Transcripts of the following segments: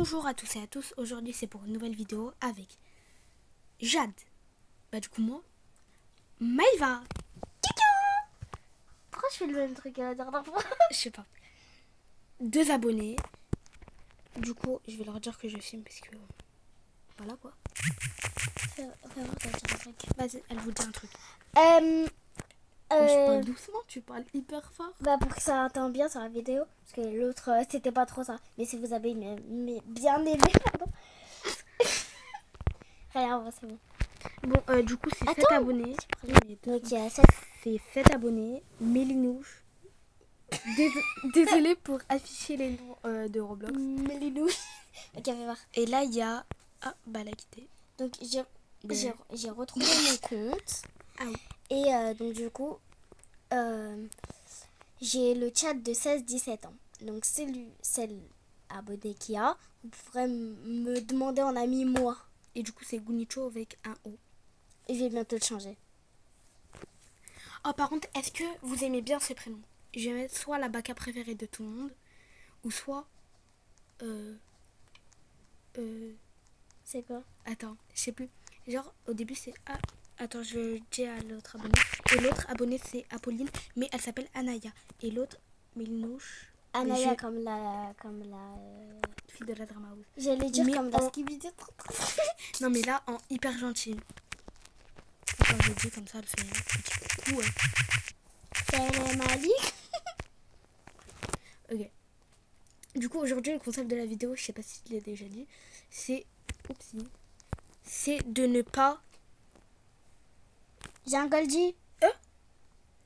Bonjour à tous et à tous, aujourd'hui c'est pour une nouvelle vidéo avec Jade, du coup moi, Maïva, Pourquoi je fais le même truc à la dernière fois? je sais pas, 2 abonnés, du coup je vais leur dire que je filme parce que voilà quoi. Fais voir, t'as dit un truc. Vas-y, elle vous dit un truc. Je parle doucement, tu parles hyper fort. Pour que ça entende bien sur la vidéo, parce que l'autre c'était pas trop ça. Mais si vous avez bien aimé, pardon. Rien, c'est bon. Bon, du coup c'est 7 abonnés. Donc il y a 7. C'est 7 abonnés, Mélinouche. Désolée pour afficher les noms de Roblox. Mélinouche. Ok, fais voir. Et là il y a... Ah, elle a quitté. Donc j'ai retrouvé mon compte. Ah oui. Et donc du coup, j'ai le chat de 16-17 ans. Donc celle abonnée qui a, vous pourrez me demander en ami moi. Et du coup c'est Gunicho avec un O. Et je vais bientôt le changer. Oh, par contre, est-ce que vous aimez bien ces prénoms? Je vais mettre soit la baka préférée de tout le monde, ou soit... C'est quoi? Attends, je sais plus. Genre, au début, c'est... Ah, attends, je dis à l'autre abonné. Et l'autre abonné, c'est Apolline, mais elle s'appelle Anaya. Et l'autre, Mélinouche. Anaya comme la fille de la drama house. J'allais dire mais comme la Skibidi. Non, mais là, en hyper gentil. Attends, je dis comme ça, elle fait un petit coucou. C'est Malik. Ok. Du coup, aujourd'hui, le concept de la vidéo, je sais pas si je l'ai déjà dit, c'est... Oupsie. C'est de ne pas... J'ai un Goldie.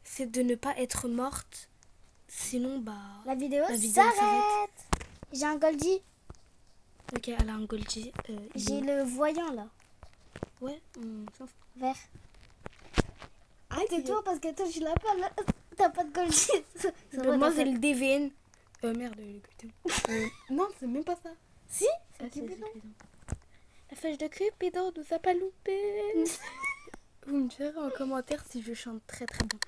C'est de ne pas être morte. Sinon, La vidéo s'arrête. J'ai un Goldie. Ok, elle a un Goldie. J'ai le voyant là. Ouais, on s'en fout. Vert. Ah, c'est toi parce que toi, je l'ai pas là. T'as pas de Goldie. Moi, c'est le DVN. Merde, le Cupidon. Non, c'est même pas ça. Si, c'est Cupidon. La fâche de Cupidon nous a pas loupé. Vous me direz en commentaire si je chante très très bien.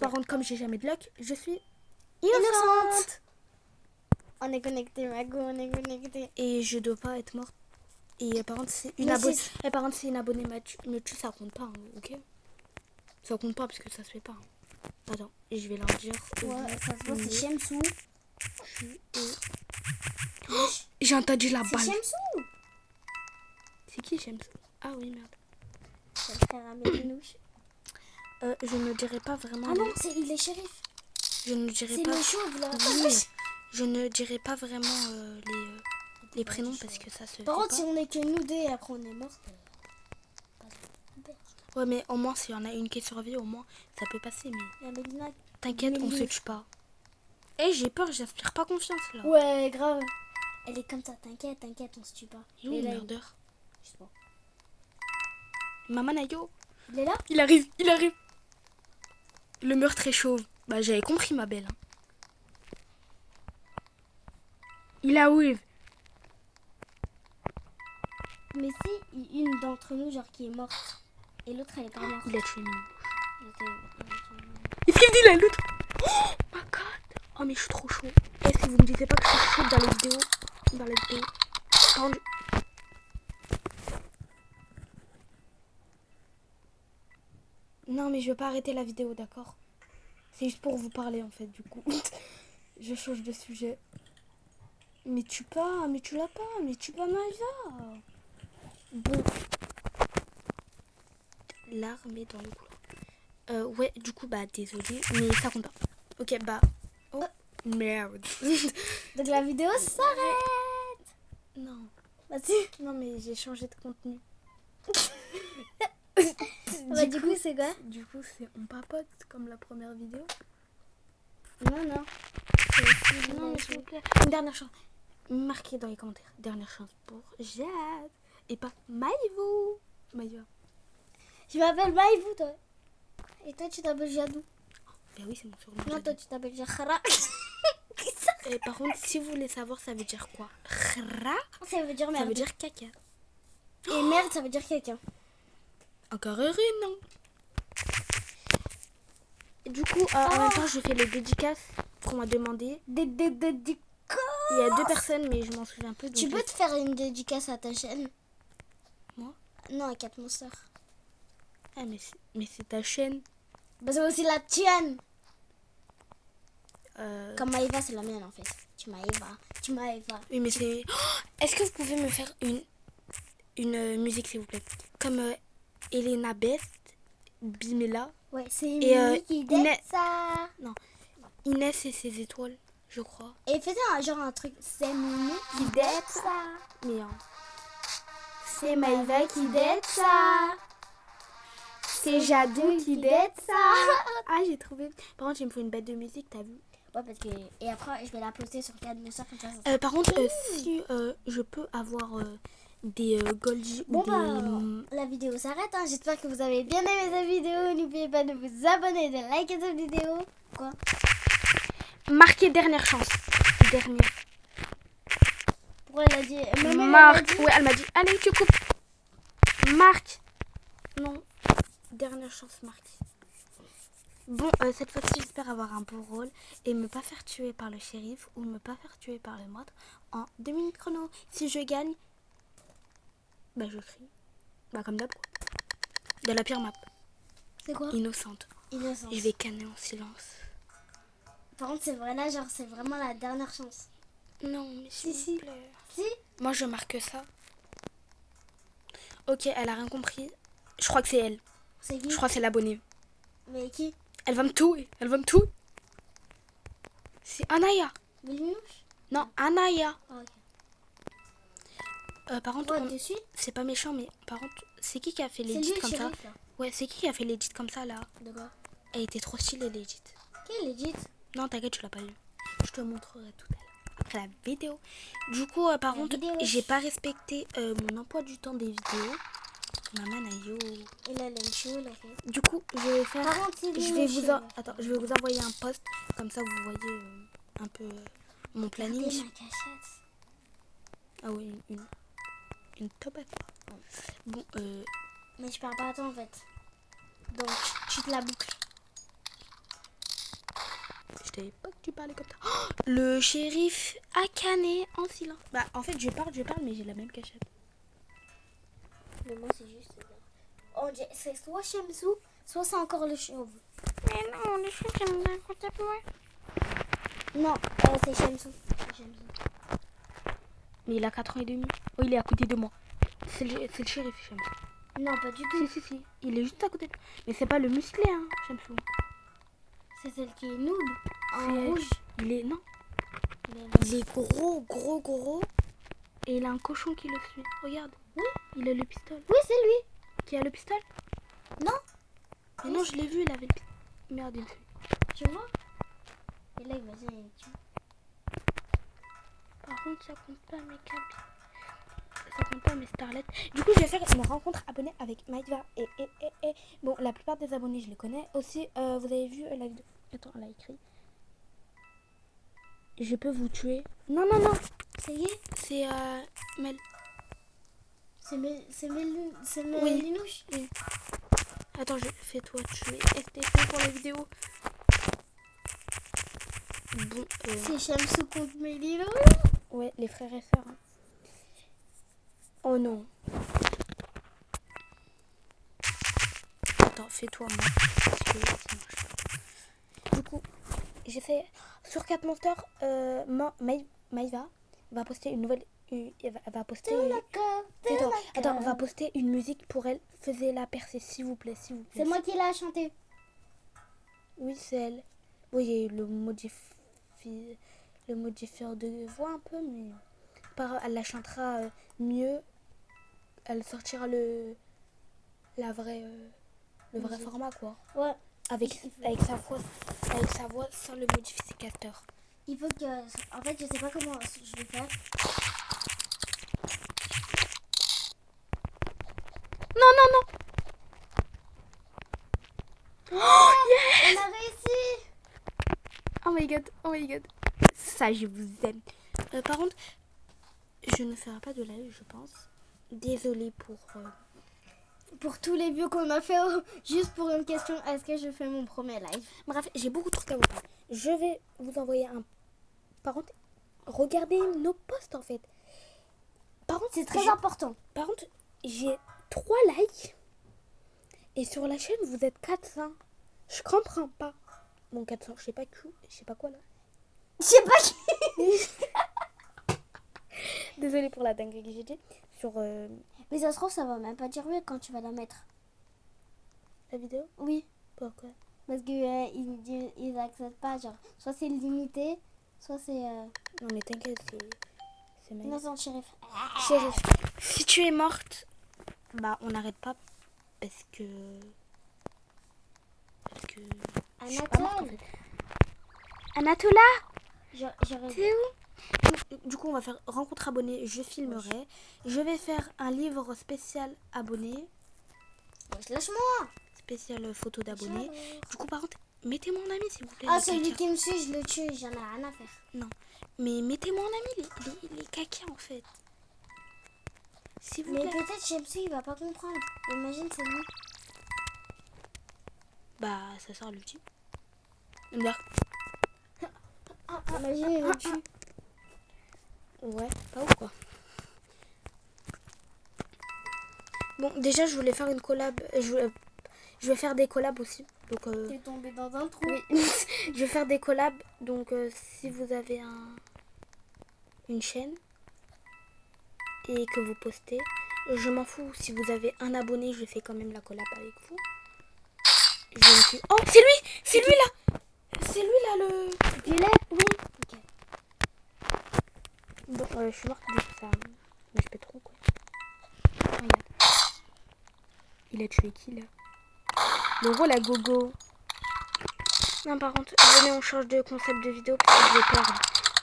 Par contre, comme j'ai jamais de luck, je suis innocente. On est connecté, Mago, on est connecté. Et je dois pas être morte. Et par contre, c'est une abonnée. Et par contre, c'est une abonnée me tue, ça compte pas, hein, ok? Ça compte pas parce que ça se fait pas. Hein. Attends, et je vais leur dire. Ouais, ça se voit, c'est Shemsou. J'ai entendu la balle. C'est Shemsou. C'est qui Shemsou? Ah oui, merde. C'est le frère à Mélinouche. Je ne dirai pas vraiment. Ah non, il est shérif. Je ne dirai c'est pas. le chauve là. Oui, je ne dirai pas vraiment les prénoms parce que ça se. Par contre, si on est que nous deux et après on est mort. Ouais, mais au moins, s'il y en a une qui survit, au moins, ça peut passer. Mais t'inquiète, on se tue pas. Eh, j'ai peur, j'inspire pas confiance là. Ouais, grave. Elle est comme ça, t'inquiète, on se tue pas. Il est où le merdeur? Je sais pas. Maman Nayo. Il est là? Il arrive. Le meurtre est chauve. J'avais compris, ma belle. Il arrive. Mais si une d'entre nous, genre qui est morte, et l'autre elle est pas morte. Il a tué Minou. Il ce qu'il me dit là, l'autre. Oh my god. Oh, mais je suis trop chaud. Et si vous me disiez pas que je suis chaude dans la vidéo. Par contre, non, mais je vais pas arrêter la vidéo, d'accord? C'est juste pour vous parler en fait, du coup. Je change de sujet. Mais tu l'as pas, mais tu pas Maïva. Bon. L'arme est dans le couloir. Ouais, du coup, désolé, mais ça compte pas. Ok, oh, merde. Donc la vidéo s'arrête. Non. Vas-y. Non, mais j'ai changé de contenu. Du coup, c'est quoi? Du coup, c'est on papote comme la première vidéo. Non. Non, mais s'il vous plaît. Une dernière chance. Marquez dans les commentaires. Dernière chance pour Jade. Et pas Maïvou. Maïva. Je m'appelle Maïvou, toi. Et toi, tu t'appelles Jadou. Ben oui, c'est mon surnom. Non, toi, tu t'appelles Jahara. Et par contre, si vous voulez savoir, ça veut dire quoi? Khra? Ça veut dire merde. Ça veut dire caca. Et merde, ça veut dire quelqu'un. Encore heureux, non? Du coup, en même temps, je fais les dédicaces qu'on m'a demandé. Dédicaces. Il y a 2 personnes, mais je m'en souviens peu. Tu peux te faire une dédicace à ta chaîne? Moi? Non, à 4 Monsters. Ah, mais c'est ta chaîne. Bah, c'est aussi la tienne. Euh... Comme Maïva, c'est la mienne en fait. Tu Maïva. Oui, mais c'est... Oh, est-ce que vous pouvez me faire une musique, s'il vous plaît? Comme Elena Best, Bimela. Ouais, c'est Et, Mimi qui dit Inès- ça. Non, Inès et ses étoiles, je crois. Et faisais un truc. C'est Mimi qui dit ça. Mais C'est Maïva qui dit ça. c'est Jadou qui dit dette ça. Ah, j'ai trouvé. Par contre, il me faut une bête de musique, t'as vu? Ouais, parce que. Et après, je vais la poster sur 4 Monsters comme ça. Par contre, si je peux avoir des Goldie Bon ou des... bah, la vidéo s'arrête. Hein. J'espère que vous avez bien aimé cette vidéo. N'oubliez pas de vous abonner, de liker cette vidéo. Quoi? Marquer dernière chance. Dernière. Pourquoi elle a dit? Maman, Marc. Ouais, elle m'a dit, allez, tu coupes. Marc. Non. Dernière chance, Marc. Bon, cette fois-ci, j'espère avoir un beau rôle et me pas faire tuer par le shérif ou me pas faire tuer par le meurtre en 2 minutes chrono. Si je gagne, bah je crie. Bah comme d'hab. De la pire map. C'est quoi? Innocente. Innocence. Je vais canner en silence. Par contre, c'est vrai là, genre, c'est vraiment la dernière chance. Non, mais s'il Si. vous plaît. Si? Moi, je marque ça. Ok, elle a rien compris. Je crois que c'est elle. C'est qui? Je crois que c'est l'abonné. Mais qui? Elle va me tuer. Elle va me tuer. C'est Anaya. Bilinouche? Non, Anaya. Ah, ok. Par contre, Ouais, dessus? c'est pas méchant, mais par contre, c'est qui a fait C'est les lui edits le comme ça? shérif là. Ouais, c'est qui a fait les edits comme ça là? De quoi? Elle était trop stylée les edits. Qui est legit? Non, t'inquiète, tu l'as pas vu. Je te montrerai tout à l'heure. Après la vidéo. Du coup, par contre, vidéo. j'ai pas respecté mon emploi du temps des vidéos. Maman, aïe. Il a l'inchou là. Du coup, je vais faire. Par contre, c'est Je vais vous attends, je vais vous envoyer un post comme ça vous voyez un peu mon planning. Regardez ma cachette. Ah oui, une top. Bon, Mais je parle pas à toi en fait. Donc, tu te la boucles. je savais pas que tu parlais comme ça. Oh, le shérif a canné en silence. Bah, en fait, je parle, mais j'ai la même cachette. Mais moi, c'est juste. C'est soit Shamsu, soit c'est encore le chauve. Mais non, le chien qui me raconte à moi. Non, c'est Shamsu. Mais il a 4 ans et demi. Oh, il est à côté de moi. C'est le shérif, Shamsou. Non, pas du tout. Si. Il est juste à côté de moi. Mais c'est pas le musclé, hein, Shamsou. C'est celle qui est noob. En C'est- rouge. Il est... Non. Mais Il est gros. Et il a un cochon qui le suit. Regarde. Oui. Il a le pistolet. oui, c'est lui. Qui a le pistolet? Non, Mais non, je l'ai vu, il avait le pistolet. Merde, il me suit. tu vois. Et là, il va dire, tu Par contre, ça compte pas mes câbles. Ça compte pas mes starlets. Du coup, je vais faire une rencontre abonnée avec Maïva et. Bon, la plupart des abonnés, je les connais. Aussi, vous avez vu la vidéo. Attends, elle a écrit. Je peux vous tuer. Non. C'est qui? C'est Mel. C'est Oui. Mélinouche. Oui. Attends, fais-toi tuer. STP pour la vidéo. Bon, C'est Shamsu contre Mélinouche. ouais, les frères et sœurs. Hein. Oh non. Attends, fais-toi moi. Parce que ça marche pas. Du coup, j'essaie. Sur 4 Monsters, Maïva va poster une nouvelle. Elle va poster. Tais-toi. Attends, on va poster une musique pour elle. Faisez-la percer, s'il vous plaît, s'il vous plaît. C'est moi qui l'ai chanté. Oui, c'est elle. Oui, le modifieur de voix un peu, mais elle la chantera mieux. Elle sortira le vrai format, quoi. Ouais. Avec sa voix sans le modificateur. Il faut que. En fait, je sais pas comment je vais faire. Non. Oh, yes! On a réussi! Oh my god. Ça, je vous aime. Par contre, je ne ferai pas de live, je pense. Désolée pour... Pour tous les vues qu'on a fait, juste pour une question, est-ce que je fais mon premier live? Bref, j'ai beaucoup de trucs à vous dire. Je vais vous envoyer un... Par contre, regardez nos posts en fait. Par contre, C'est très important. Par contre, j'ai 3 likes. Et sur la chaîne, vous êtes 400. Je comprends pas. Bon, 400, je sais pas quoi là. Je sais pas qui. Désolée pour la dinguerie que j'ai dit. Sur Mais ça se trouve, ça va même pas dire oui quand tu vas la mettre. la vidéo. Oui. Pourquoi? Parce que ils acceptent pas, genre, soit c'est limité, soit c'est... Non mais t'inquiète, c'est magnifique. Innocent shérif. Chérie, si tu es morte, bah on n'arrête pas parce que je suis pas morte, en fait. Anatola, J'aurais... t'es où? Du coup on va faire rencontre abonnée, je filmerai. Je vais faire un livre spécial abonné, Lâche-moi. spécial photo d'abonnés. Du coup par contre, mettez-moi en ami s'il vous plaît. Ah, les celui caca. qui me suit, je le tue, j'en ai rien à faire. Non, mais mettez-moi en ami les caca en fait. S'il vous Mais plaît. peut-être Chemsy, il va pas comprendre. Imagine, c'est lui. Bah ça sort l'ultime. Là. Imagine, il me tue. Ouais, pas ou quoi. Bon, déjà, je voulais faire une collab. Je vais faire des collabs aussi. Donc, T'es tombé dans un trou. oui. Je vais faire des collabs. Donc, si vous avez une chaîne et que vous postez, je m'en fous. Si vous avez un abonné, je fais quand même la collab avec vous. Je me suis... Oh, c'est lui! C'est lui là! C'est lui là le... Violet? Oui. Ok. Bon, je suis morte du coup, ça... Mais je peux trop quoi. Regarde. Il a tué qui là? Le rôle à gogo. Non, par contre, venez, on change de concept de vidéo parce que je vais perdre.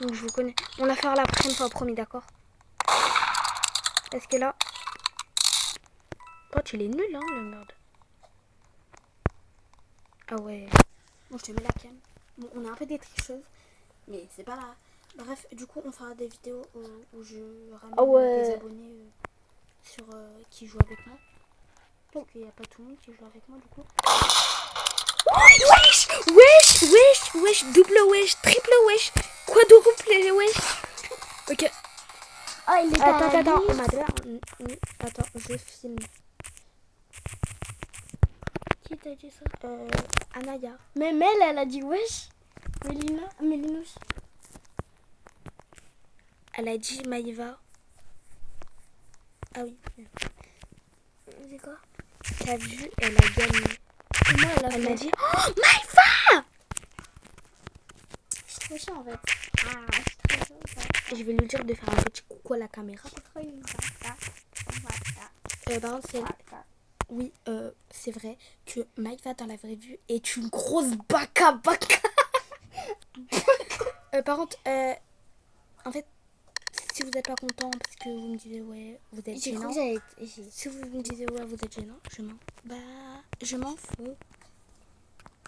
Donc je vous connais. On la fera la prochaine fois, promis, d'accord? Parce que là... Pote, il est nul, hein, le merde. Ah ouais. Bon, je te mets la cam. Bon, on est un peu des tricheuses. Mais c'est pas là. Bref, du coup, on fera des vidéos où je ramène des abonnés sur qui jouent avec moi. Parce qu'il n'y a pas tout le monde qui joue avec moi, du coup. Wesh, wesh, wesh, wesh, double wesh, triple wesh, quadruple wesh. Ok. Oh, il est Attends, on m'a dit. Attends, je filme. Qui t'a dit ça? Anaya. Même elle a dit wesh. Mélinouche. Elle a dit Maïva. Ah oui. C'est quoi? T'as vu, elle a gagné. Et moi, Elle m'a dit oh, Maïva. Je suis trop chiant en fait. Ah, je suis trop chiant. Je vais lui dire de faire un petit coucou à la caméra. Je suis trop une Par contre, c'est... Oui, c'est vrai que Maïva dans la vraie vie est une grosse baka. Par contre, en fait, si vous n'êtes pas content parce que vous me disiez ouais, vous êtes J'ai gênant. cru que j'allais être... Si vous me disiez ouais, vous êtes gênant, je m'en fous.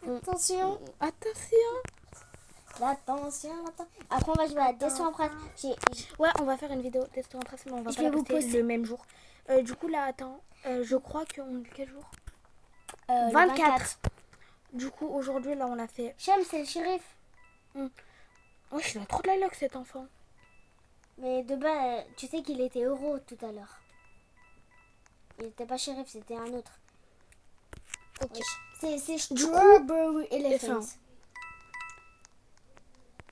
Attention. Attention. Attention. Après, on va jouer à Destin en phrase. Ouais, on va faire une vidéo test en presse, mais on va pas la poster le même jour. Du coup, là, attends, je crois qu'on est quel jour? 24. Du coup, aujourd'hui, là, on a fait... Chem, c'est le shérif. Ouais, il a trop de la luck, cet enfant. Mais de bas, tu sais qu'il était euro tout à l'heure. Il n'était pas shérif, c'était un autre. Ok. Ouais. C'est Strawberry Elephant.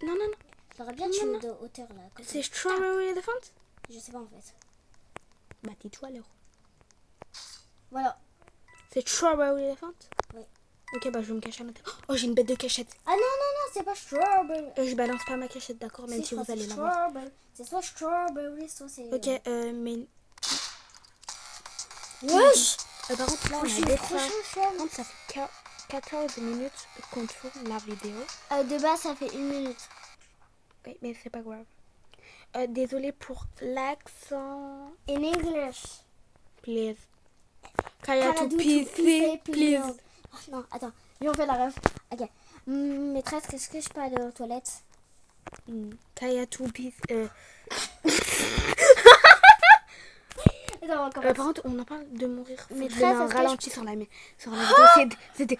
Non. J'aurais bien tué de hauteur là. C'est Strawberry Elephant? Je sais pas en fait. Bah, tais-toi alors. Voilà. C'est Strawberry Elephant? Oui. Ok, bah, je vais me cacher à l'intérieur. Oh, j'ai une bête de cachette. Ah non, c'est pas Strawberry. Je balance pas ma cachette, d'accord, même si vous allez la voir. C'est soit Strawberry, soit c'est... Ok, mais... Wesh. Par contre, là, on a suis des trop fois... chaud. Par contre, ça fait 14 minutes qu'on tourne la vidéo. De base, ça fait 1 minute. Oui, mais c'est pas grave. Désolée pour l'accent. In English. Please. Kaya to PC, please. Oh, non, attends. Lui, on fait la ref. Ok. Maîtresse, est-ce que je peux aller aux toilettes? Kaya to PC. Attends, Par contre, on en parle de mourir. Maîtresse, Je mets un est-ce que ralenti sur la vidéo. C'était...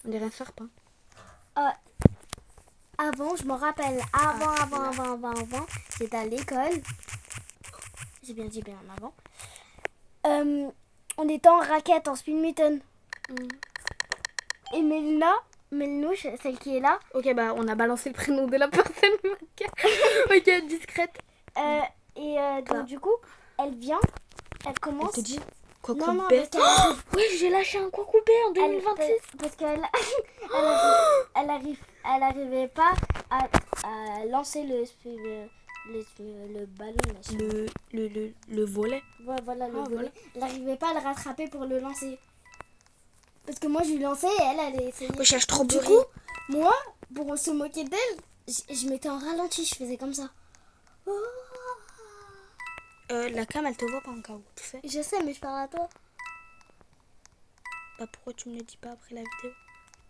On dirait un serpent. avant, je m'en rappelle. Avant. J'étais à l'école. J'ai bien dit bien avant. On était en raquette, en speedmitten. Et Melnouche, celle qui est là. Ok, bah on a balancé le prénom de la personne. Ok, discrète. Donc du coup, elle vient, elle commence. Elle te dit quoi Non, non, couper. parce qu'elle Oui, j'ai lâché un quoi couper en 2026. parce qu'elle elle arrivait pas à lancer le ballon. Là, Le volet. voilà, le Ah, volet. voilà. Elle n'arrivait pas à le rattraper pour le lancer. Parce que moi, je lui lançais et elle allait essayer. Oui, cherche trop Du beurré. coup, moi, pour se moquer d'elle, je mettais en ralenti, je faisais comme ça. Oh. La cam, elle te voit pas encore, tu sais. Je sais, mais je parle à toi. Bah pourquoi tu me le dis pas après la vidéo?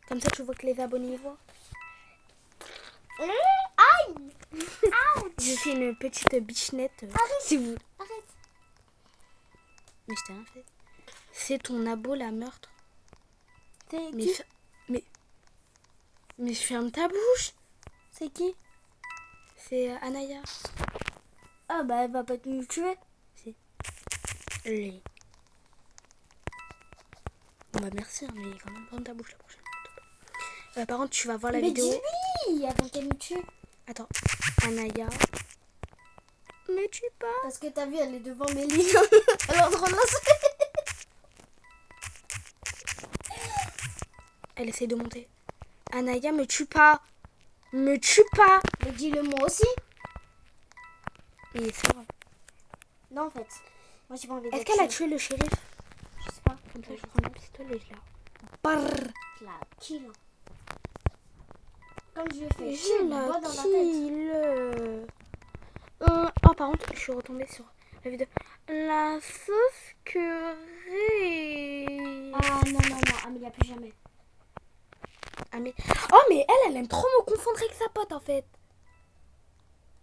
Comme ça, tu vois que les abonnés voient. Aïe. Je fais une petite bichenette. Si vous... Arrête. Mais je t'ai rien fait. C'est ton abo, la meurtre. C'est Mais, qui? mais ferme ta bouche. C'est qui? C'est Anaya. Ah bah elle va pas nous tuer. Si. Les. Bon bah merci, hein, mais quand même ferme ta bouche la prochaine fois. Par contre, tu vas voir la Mais vidéo. dis-lui avant qu'elle nous tue. Attends. Anaya. Me tue pas. Parce que t'as vu, elle est devant Méline. Elle est en train de lancer. Elle essaie de monter. Anaya, me tue pas. Me tue pas. Mais dis-le moi aussi. Mais c'est vrai. Non en fait. Moi j'ai pas envie Est-ce d'être qu'elle a tuée. tué le shérif? Je sais pas. Comme ça, je prends le pistolet et je la... Brrr. Je la kill. Comme je le fais. Je bois la dans la tête. kill. Oh, par contre, je suis retombée sur la vidéo. La sauce curry. Ah non, Amélia, plus jamais. Ah, mais... Oh, mais elle aime trop me confondre avec sa pote, en fait.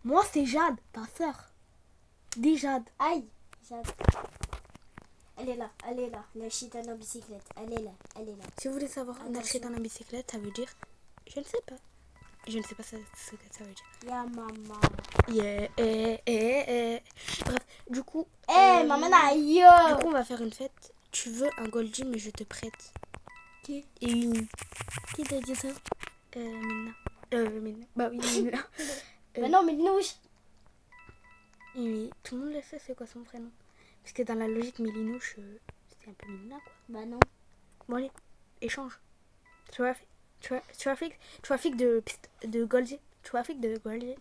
Moi, c'est Jade, ta sœur. Dis Jade. Aïe. Elle est là. La chitane en bicyclette. Elle est là. Si vous voulez savoir Attention. nager dans la bicyclette, ça veut dire... Je ne sais pas. Je ne sais pas ce que ça veut dire. Ya maman. Yeah, Bref, du coup... Maman Du aïe. coup, on va faire une fête. Tu veux un Goldie, mais je te prête. Qui? Et une... Qui t'a dit ça? Minna. Minna. Bah oui, Minna. Mais non, mais Nouche. Oui, tout le monde le sait, c'est quoi son prénom. Parce que dans la logique, Mélinouche, c'est un peu Minna, quoi. Bah non. Bon, allez, échange. Trafic de Goldie. Trafic de Goldie.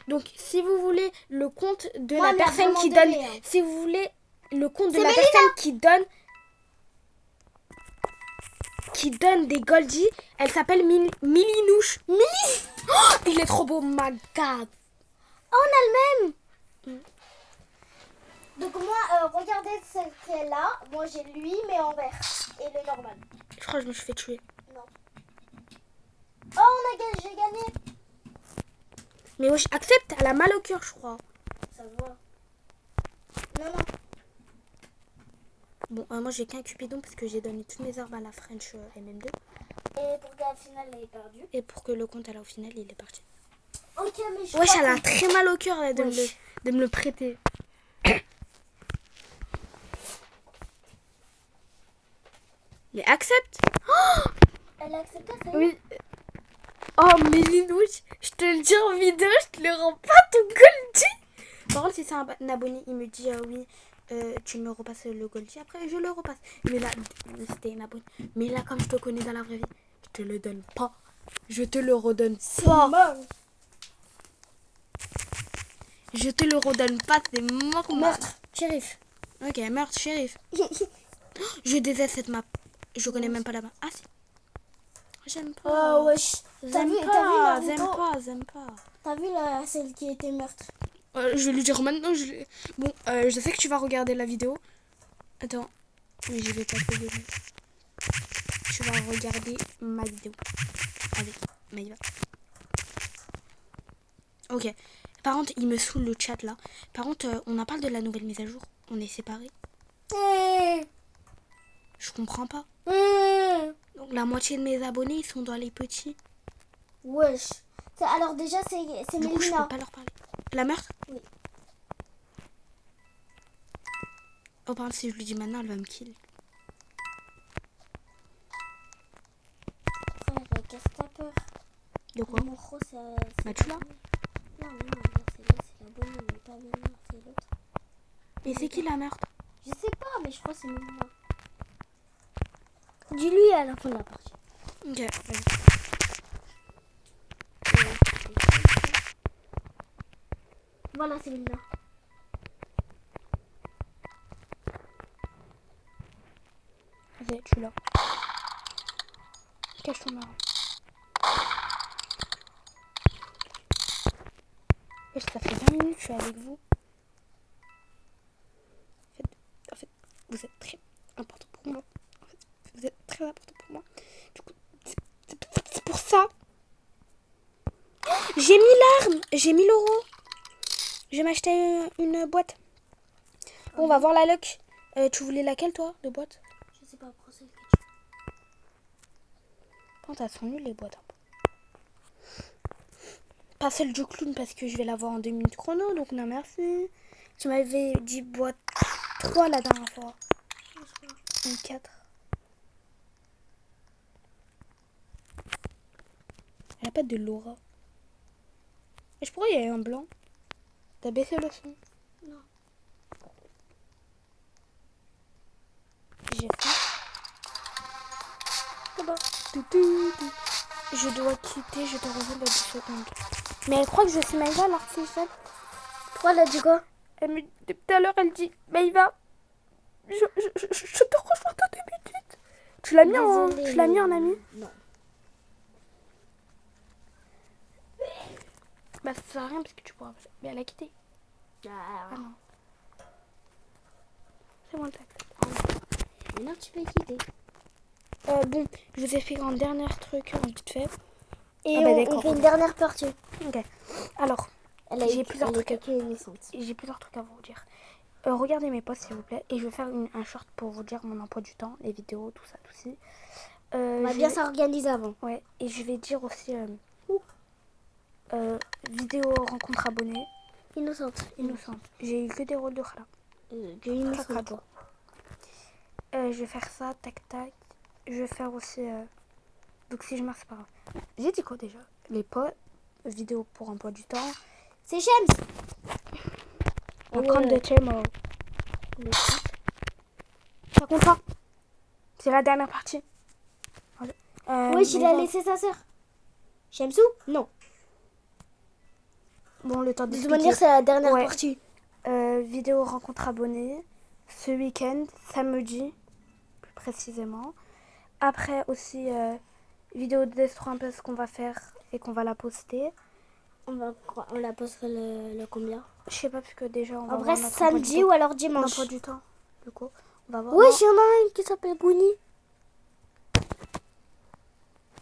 Donc, si vous voulez le compte de Moi, la mais personne vraiment qui de donne... rien. Si vous voulez le compte de C'est la Mélina. personne qui donne des Goldie, elle s'appelle Mélinouche. Oh, il est trop beau, my God. Oh, on a le même. Donc moi, regardez celle qui est là. Moi, j'ai lui, mais en vert. Et le normal. Je crois que je me suis fait tuer. Non. Oh, j'ai gagné. Mais wesh, accepte, elle a mal au cœur, je crois. Ça se voit. Non. Bon, moi j'ai qu'un Cupidon parce que j'ai donné toutes mes armes à la French MM2. Et pour qu'à la finale, elle est perdue. Et pour que le compte à la au final, il est parti. Ok, mais je Wesh, crois elle a que- très mal au cœur de Wesh. me le prêter. Mais accepte. Elle a accepté ça. Oui. Oh, mais Linouche, je te le dis en vidéo, je te le rends pas ton Goldie. Par contre, si c'est un abonné, il me dit oui, tu me repasses le Goldie. Après, je le repasse. Mais là, c'était une abonnée. Mais là, comme je te connais dans la vraie vie, je te le donne pas. Je te le redonne pas. Mort. Je te le redonne pas, c'est mort. Meurtre. Shérif. Ok, meurtre, shérif. Je déteste cette map. Je connais même pas la map. Ah si. J'aime pas. Oh, wesh. J'aime t'as pas, vu j'aime Naruto pas, j'aime pas. T'as vu celle qui était meurtre? Je vais lui dire maintenant. Bon, je sais que tu vas regarder la vidéo. Attends. Mais je vais pas te le dire. Tu vas regarder ma vidéo. Allez, Maïva. Ok. Par contre, il me saoule le chat là. Par contre, on en parle de la nouvelle mise à jour. On est séparés. Je comprends pas. Donc la moitié de mes abonnés, ils sont dans les petits. Wesh. Alors déjà, c'est Du coup, je Mélina. peux pas leur parler. La meurtre? Oui. Oh, par contre, si je lui dis maintenant, elle va me kill. Frère, qu'est-ce que t'as peur? De quoi? Mon gros, c'est... Bah, tu l'as. Non, c'est la bonne, mais pas Mélina, c'est l'autre. Et c'est qui la meurtre? Je sais pas, mais je crois que c'est Mélina. Dis-lui à la fin de la partie. Ok, vas-y. Voilà, c'est Mélina. Vas-y, tu l'as. Cache ton marron. Et ça fait 20 minutes que je suis avec vous. En fait, vous êtes très important pour moi. En fait, vous êtes très important pour moi. Du coup, c'est pour ça. J'ai 1000 armes. J'ai 1000 euros. Je vais m'acheter une boîte. Bon, on va voir la luck. Tu voulais laquelle, toi, de boîte? Je sais pas, prends celle que tu veux. Quand elles sont nulles, les boîtes. Pas celle du clown parce que je vais l'avoir en 2 minutes chrono. Donc, non, merci. Tu m'avais dit boîte 3 la dernière fois. Une 4. Elle a pas de Laura. Et je pourrais y aller un blanc. T'as baissé le son? Non. J'ai fait. Là-bas. Je dois quitter, je te reviens dans 10 secondes. Mais elle croit que je suis Maïva, l'artificielle. Pourquoi elle a dit quoi? Elle me dit, depuis tout à l'heure, elle dit Maïva, je te rejoins dans 2 minutes. Tu l'as mis, en ami? Non. Bah ça sert à rien parce que tu pourras. Mais elle a quitté. Ah non. C'est bon, le tact. Maintenant tu peux quitter. Bon, je vous explique un dernier truc vite fait. Et Ah bah on d'accord. fait une dernière partie. Ok. Alors, j'ai plusieurs trucs à vous dire. Regardez mes posts s'il vous plaît. Et je vais faire un short pour vous dire mon emploi du temps, les vidéos, tout ça, tout ci. On va bien s'organiser avant. Ouais, et je vais dire aussi vidéo rencontre abonnée. Innocente. J'ai eu que des rôles de Khala. Innocente. Je vais faire ça, tac tac. Je vais faire aussi. Donc si je meurs, c'est pas grave. J'ai dit quoi déjà? Les posts, vidéo pour emploi du temps. C'est James. En train de Chemo. Ça compte pas. C'est la dernière partie. Oui, il a laissé sa soeur. Shamsou? Non. Bon, le temps De d'expliquer. toute manière, c'est la dernière Ouais. partie. Vidéo rencontre abonnée. Ce week-end, samedi, plus précisément. Après aussi, vidéo de Destro un peu ce qu'on va faire et qu'on va la poster. On la postera le combien? Je sais pas, parce que déjà, on va En voir vrai, notre emploi du samedi temps. ou alors dimanche. L'emploi du temps, du coup. On va voir. Oui, Non, il y en a une qui s'appelle Gouni.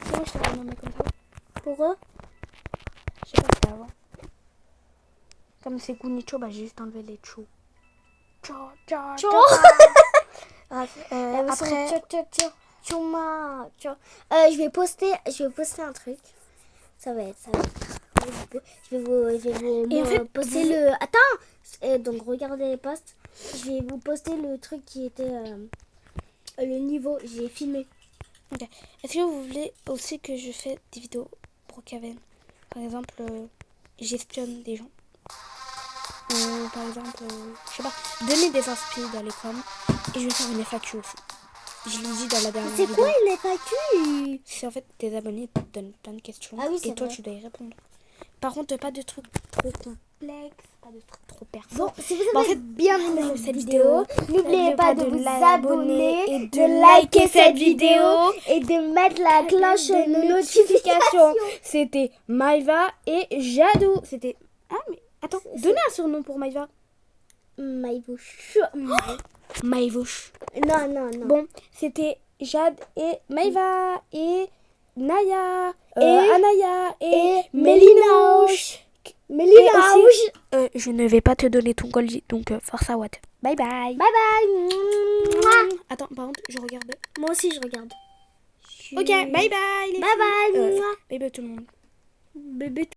c'est vrai, je t'avais renommé comme ça. Pour eux? Je sais pas si c'était avant. Comme c'est Gunicho, bah j'ai juste enlevé les chou. Tchou. Bref, Après, après, je vais poster un truc. Ça va être. Je vais vous Et en fait, poster le. Attends. Donc regardez les posts. Je vais vous poster le truc qui était le niveau. J'ai filmé. ok. Est-ce que vous voulez aussi que je fasse des vidéos pour Kaven? Par exemple, gestionne des gens. Ou par exemple, je sais pas, donner des inspi dans les coms. Et je vais faire une FAQ aussi. Je l'ai dit dans la dernière C'est vidéo. quoi une FAQ? C'est en fait tes abonnés te donnent plein de questions. Ah oui, et c'est toi vrai. tu dois y répondre. Par contre, pas de trucs trop complexes, pas de trucs trop perso. Bon, si vous avez en fait, bien aimé cette vidéo, n'oubliez pas de vous abonner et de liker cette vidéo et de mettre la cloche de notification. C'était Maïva et Jadou. C'était. Ah, mais attends, donnez un surnom pour Maïva. Maïvouche. Maïvouche. Non. Bon, c'était Jade et Maïva et Naya Et Anaya et Mélinauche. Et aussi, je ne vais pas te donner ton Goldie, donc force à Watt. Bye bye. Bye bye. Mouah. Attends, par contre, je regarde. Moi aussi, je regarde. Ok, bye bye les Bye bye. filles. Mouah. Bye bye tout le monde. Bébé